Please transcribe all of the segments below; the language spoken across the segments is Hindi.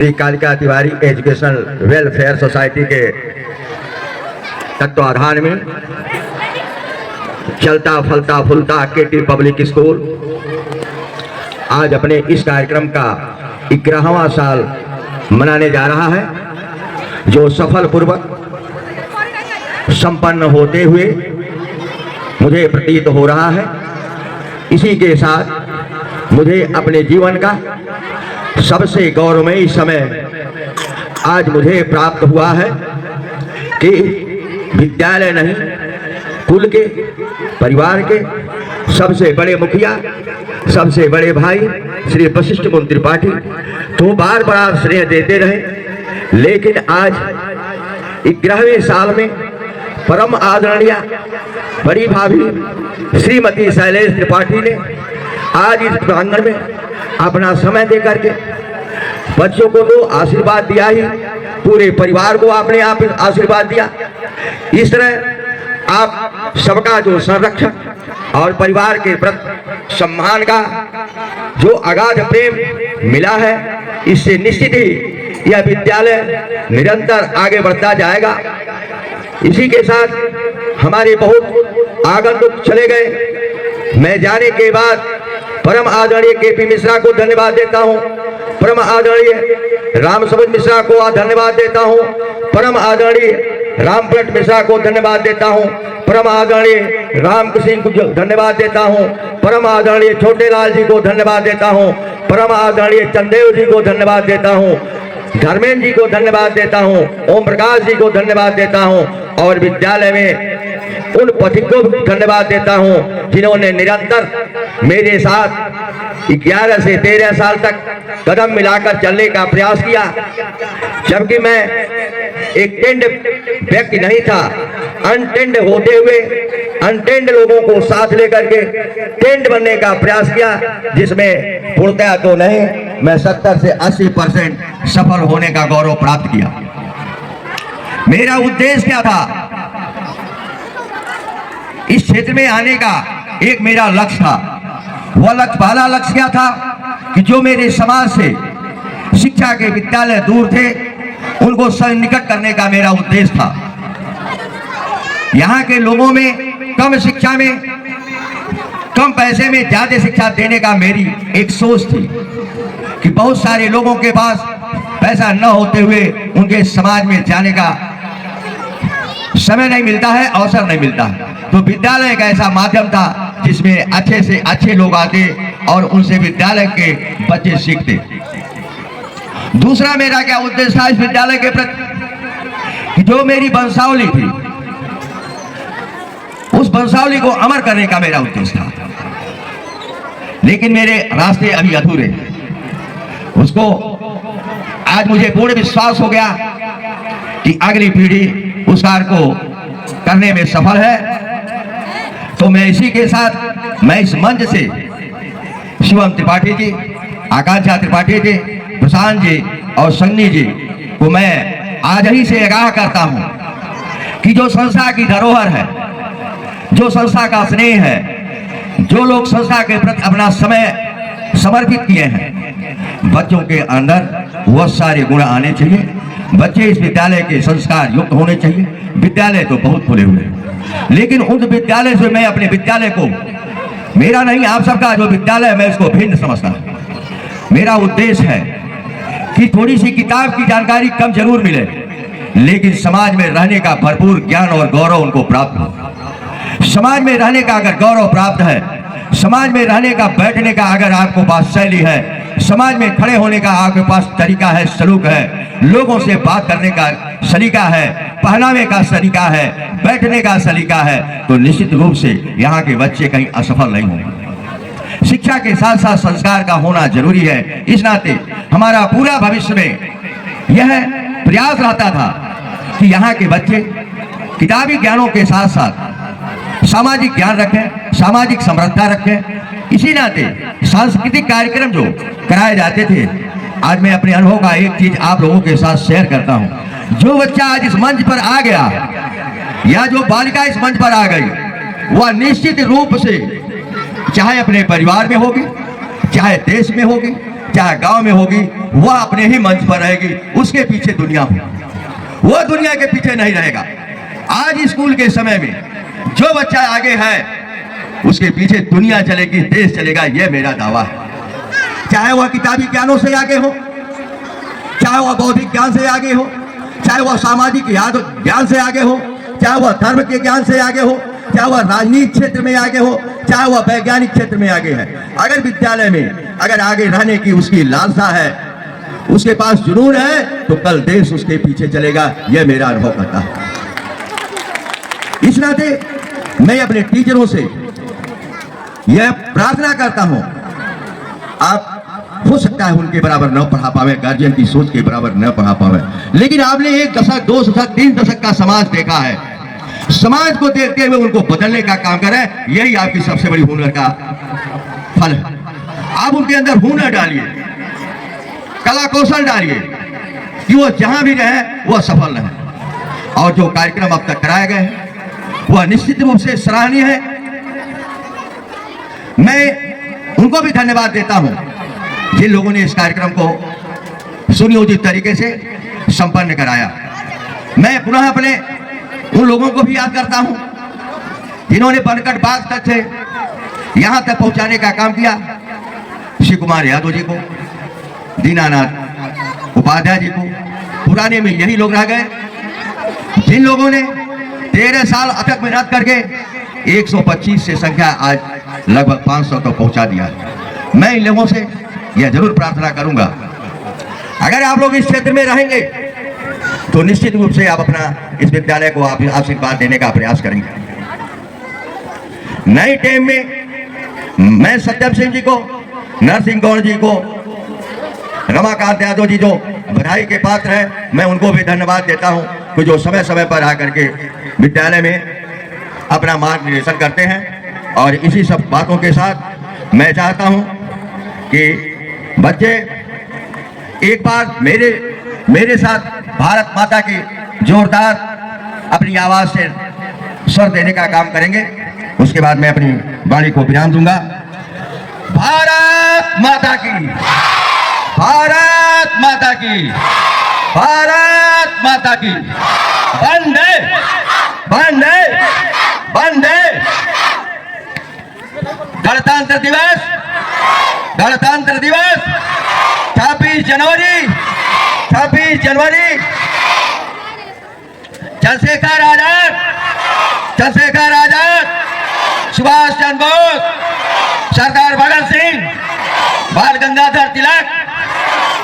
Shri Kalika Tiwari educational welfare society के तत्वाधान में चलता फलता फूलता केटी पब्लिक स्कूल आज अपने इस कार्यक्रम का 11वां साल मनाने जा रहा है, जो सफल पूर्वक संपन्न होते हुए मुझे प्रतीत हो रहा है। इसी के साथ मुझे अपने जीवन का सबसे गौरवमयी समय आज मुझे प्राप्त हुआ है कि विद्यालय नहीं, कुल के, परिवार के सबसे बड़े मुखिया, सबसे बड़े भाई श्री वशिष्ठ मोहन त्रिपाठी तो बार बार स्नेह देते रहे, लेकिन आज 11वें साल में परम आदरणीय बड़ी भाभी श्रीमती शैलेश त्रिपाठी ने आज इस प्रांगण में अपना समय दे करके बच्चों को तो आशीर्वाद दिया ही, पूरे परिवार को आपने आप आशीर्वाद दिया। इस तरह आप सबका जो संरक्षण और परिवार के प्रति सम्मान का जो अगाध प्रेम मिला है, इससे निश्चित ही यह विद्यालय निरंतर आगे बढ़ता जाएगा। इसी के साथ हमारे बहुत आगंतुक चले गए, मैं जाने के बाद परम आदरणीय केपी मिश्रा को धन्यवाद देता हूं, परम आदरणीय राम सबज मिश्रा को धन्यवाद देता हूं, परम आदरणीय रामप्रट मिश्रा को धन्यवाद देता हूं, परम आदरणीय राम कृष्ण को धन्यवाद देता हूं, परम आदरणीय छोटेलाल जी को धन्यवाद देता हूं, परम आदरणीय चंदेव जी को धन्यवाद देता हूं, धर्मेंद्र जी को धन्यवाद देता हूं, ओम प्रकाश जी को धन्यवाद देता हूं और विद्यालय में उन पथिकों को धन्यवाद देता हूं जिन्होंने निरंतर मेरे साथ 11 से 13 साल तक कदम मिलाकर चलने का प्रयास किया। जबकि मैं एक टेंड व्यक्ति नहीं था, अनटेंड होते हुए अनटेंड लोगों को साथ लेकर के टेंड बनने का प्रयास किया, जिसमें पूर्णतः तो नहीं, मैं 70 से 80% सफल होने का गौरव प्राप्त किया। मेरा उद्देश्य क्या था? इस क्षेत्र में आने का एक मेरा लक्ष्य था। वह लक्ष्य, पहला लक्ष्य क्या था कि जो मेरे समाज से शिक्षा के विद्यालय दूर थे उनको सन्निकट करने का मेरा उद्देश्य था। यहाँ के लोगों में कम शिक्षा में, कम पैसे में ज्यादा शिक्षा देने का मेरी एक सोच थी कि बहुत सारे लोगों के पास पैसा न होते हुए उनके समाज में जाने का समय नहीं मिलता है, अवसर नहीं मिलता है। तो विद्यालय एक ऐसा माध्यम था जिसमें अच्छे से अच्छे लोग आते और उनसे विद्यालय के बच्चे सीखते। दूसरा मेरा क्या उद्देश्य था इस विद्यालय के प्रति कि जो मेरी वंशावली थी उस वंशावली को अमर करने का मेरा उद्देश्य था, लेकिन मेरे रास्ते अभी अधूरे। उसको आज मुझे पूर्ण विश्वास हो गया कि अगली पीढ़ी उस कार्य को करने में सफल है। तो मैं इसी के साथ मैं इस मंच से शिवम त्रिपाठी जी, आकांक्षा त्रिपाठी जी, प्रशांत जी और सन्नी जी को मैं आज ही से आगाह करता हूं कि जो संस्था की धरोहर है, जो संस्था का स्नेह है, जो लोग संस्था के प्रति अपना समय समर्पित किए हैं, बच्चों के अंदर वह सारे गुण आने चाहिए। बच्चे इस विद्यालय के संस्कार युक्त होने चाहिए। विद्यालय तो बहुत खुले हुए हैं, लेकिन उन विद्यालय से मैं अपने विद्यालय को, मेरा नहीं आप सबका जो विद्यालय है, मैं इसको भिन्न समझता हूं। मेरा उद्देश्य है कि थोड़ी सी किताब की जानकारी कम जरूर मिले, लेकिन समाज में रहने का भरपूर ज्ञान और गौरव उनको प्राप्त हो। समाज में रहने का अगर गौरव प्राप्त है, समाज में रहने का, बैठने का अगर आपको पास शैली है, समाज में खड़े होने का आपके पास तरीका है, सलूक है, लोगों से बात करने का सलीका है, पहनावे का सलीका है, बैठने का सलीका है, तो निश्चित रूप से यहाँ के बच्चे कहीं असफल नहीं होंगे। शिक्षा के साथ साथ संस्कार का होना जरूरी है। इस नाते हमारा पूरा भविष्य में यह प्रयास रहता था कि यहाँ के बच्चे किताबी ज्ञानों के साथ साथ सामाजिक ज्ञान रखें, सामाजिक समृद्धता रखें। इसी नाते सांस्कृतिक कार्यक्रम जो कराए जाते थे, आज मैं अपने अनुभव का एक चीज आप लोगों के साथ शेयर करता हूं। जो बच्चा आज इस मंच पर आ गया या जो बालिका इस मंच पर आ गई, वह निश्चित रूप से चाहे अपने परिवार में होगी, चाहे देश में होगी, चाहे गांव में होगी, वह अपने ही मंच पर रहेगी, उसके पीछे दुनिया होगी, वो दुनिया के पीछे नहीं रहेगा। आज स्कूल के समय में जो बच्चा आगे है उसके पीछे दुनिया चलेगी, देश चलेगा, यह मेरा दावा है। चाहे वह किताबी ज्ञानों से आगे हो, चाहे वह बौद्धिक ज्ञान से आगे हो, चाहे वह सामाजिक ज्ञान से आगे हो, चाहे वह धर्म के ज्ञान से आगे हो, चाहे वह राजनीतिक क्षेत्र में आगे हो, चाहे वह वैज्ञानिक क्षेत्र में आगे है। अगर विद्यालय में अगर आगे रहने की उसकी लालसा है, उसके पास जुनून है, तो कल देश उसके पीछे चलेगा, यह मेरा अनुभव करता है। इस नाते मैं अपने टीचरों से यह प्रार्थना करता हूं, आप हो सकता है उनके बराबर न पढ़ा पावे, गार्जियन की सोच के बराबर न पढ़ा पावे, लेकिन आपने 1 दशक 2 दशक 3 दशक का समाज देखा है। समाज को देखते हुए उनको बदलने का काम करें, यही आपकी सबसे बड़ी हुनर का फल है। आप उनके अंदर हुनर डालिए, कला कौशल डालिए कि वो जहां भी रहे वह सफल रहे। और जो कार्यक्रम अब तक कराए गए हैं वह निश्चित रूप से सराहनीय है। मैं उनको भी धन्यवाद देता हूं जिन लोगों ने इस कार्यक्रम को सुनियोजित तरीके से संपन्न कराया। मैं पुनः अपने उन लोगों को भी याद करता हूं जिन्होंने बनकट बाग तक से यहां तक पहुंचाने का काम किया। शिव कुमार यादव जी को, दीनानाथ उपाध्याय जी को, पुराने में यही लोग रह गए जिन लोगों ने 13 साल अथक मेहनत करके 125 से संख्या आज लगभग 500 तक पहुंचा दिया। मैं इन लोगों से यह जरूर प्रार्थना करूंगा, अगर आप लोग इस क्षेत्र में रहेंगे तो निश्चित रूप से आप अपना इस विद्यालय को आप आशीर्वाद देने का प्रयास करेंगे। नए टाइम में मैं सत्यम सिंह जी को, नरसिंह गौड़ जी को, रमाकांत यादव जी जो बधाई के पात्र हैं, मैं उनको भी धन्यवाद देता हूं कि जो समय समय पर आकर के विद्यालय में अपना मार्गदर्शन करते हैं। और इसी सब बातों के साथ मैं चाहता हूं कि बच्चे एक बार मेरे साथ भारत माता की जोरदार अपनी आवाज से स्वर देने का काम करेंगे। उसके बाद मैं अपनी वाणी को विराम दूंगा। भारत माता की, भारत माता की, भारत माता की, वंदे वंदे वंदे। गणतंत्र दिवस, गणतंत्र दिवस 26 जनवरी, 26 जनवरी। चंद्रशेखर आजाद, चंद्रशेखर आजाद, सुभाष चंद्र बोस, सरदार भगत सिंह, बाल गंगाधर तिलक,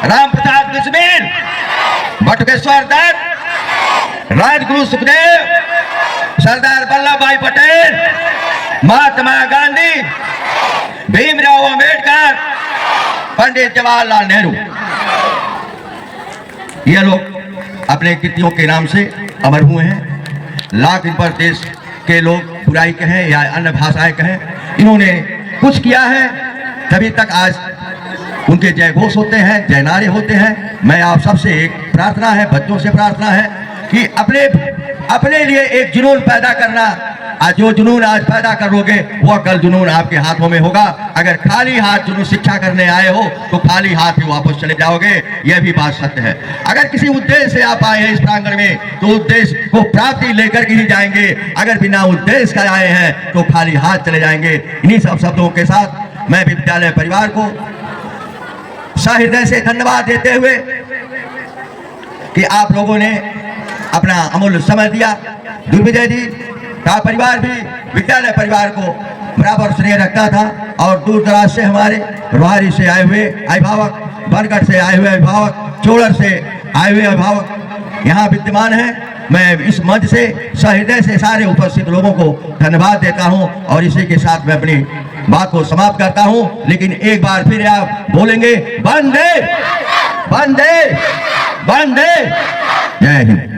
राम प्रसाद बिस्मिल, बटुकेश्वर दत्त, राजगुरु सुखदेव, सरदार वल्लभ भाई पटेल, महात्मा गांधी, भीमराव अंबेडकर, पंडित जवाहरलाल नेहरू, ये लोग अपने कृतियों के नाम से अमर हुए हैं। लाख इन पर देश के लोग बुराई कहें या अन्य भाषाएं कहें, इन्होंने कुछ किया है तभी तक आज उनके जय घोष होते हैं, जय नारे होते हैं। मैं आप सबसे एक प्रार्थना है, बच्चों से प्रार्थना है कि अपने लिए एक जुनून पैदा करना। आज जो जुनून आज पैदा करोगे वह कल जुनून आपके हाथों में होगा। अगर खाली हाथ जुनून शिक्षा करने आए हो तो खाली हाथ ही वापस चले जाओगे, यह भी बात सत्य है। अगर किसी उद्देश्य से आप आए हैं इस प्रांगण में तो उद्देश्य को प्राप्ति लेकर के ही जाएंगे। अगर बिना उद्देश्य का आए हैं तो खाली हाथ चले जाएंगे। इन्हीं सब शब्दों के साथ मैं विद्यालय परिवार को सहृदय से धन्यवाद देते हुए कि आप लोगों ने अपना अमूल्य समय दिया। दुर्विजय जी का परिवार भी विद्यालय परिवार को बराबर स्नेह रखता था और दूर दराज से हमारे रोहारी से आए हुए अभिभावक, बनगढ़ से आए हुए अभिभावक, चोड़र से आए हुए अभिभावक यहाँ विद्यमान हैं। मैं इस मंच से सहृदय से सारे उपस्थित लोगों को धन्यवाद देता हूँ और इसी के साथ मैं अपनी बात को समाप्त करता हूँ। लेकिन एक बार फिर आप बोलेंगे वंदे वंदे वंदे। जय हिंद।